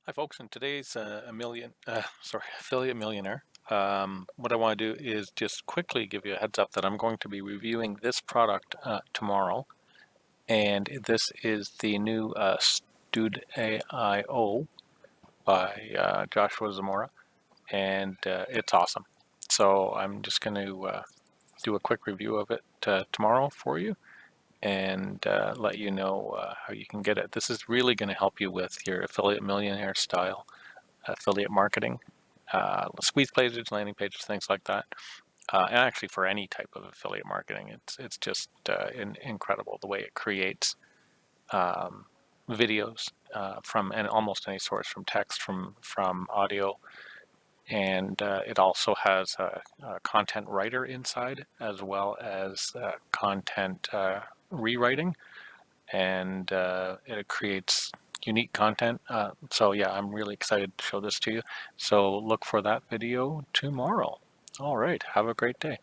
Hi folks, in today's affiliate millionaire, what I want to do is just quickly give you a heads up that I'm going to be reviewing this product tomorrow, and this is the new Stoodaio by Joshua Zamora, and it's awesome. So I'm just going to do a quick review of it tomorrow for you, and let you know how you can get it. This is really going to help you with your affiliate millionaire style affiliate marketing, squeeze pages, landing pages, things like that. And actually, for any type of affiliate marketing, it's just incredible the way it creates videos from almost any source, from text, from audio, and it also has a content writer inside as well as content rewriting, and it creates unique content. So yeah, I'm really excited to show this to you. So look for that video tomorrow. All right, have a great day.